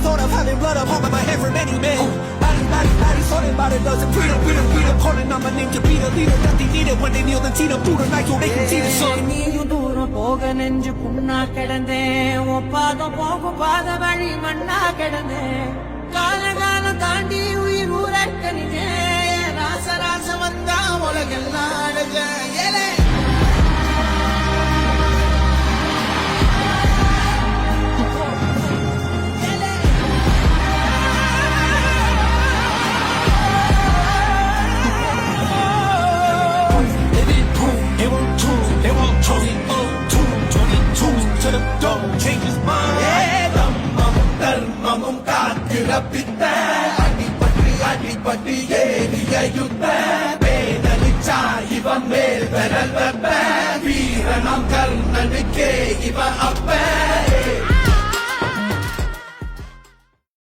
thought of having blood upon my head for many men. Body, sorted about it doesn't freedom, calling on my name to be the leader that they needed when they kneel and see the through the night so they can see the sun. நீயும் தூரம் போக நெஞ்சு புண்ணா கிடந்தேன் ஒப்பாதம் போகும் பாத வழி மண்ணா கிடந்தேன் காலம் தாண்டி உயிர் ஊரக்கணிஞ்சேன் ராச வந்தா உலகெல்லாம் அழுக ஏலே அடிபட்டு ஏறிய யுத்த வேதலிச்சா இவன் மேல் பெறல் வெப்ப வீரனாம் கர்ணனுக்கே இவ அப்ப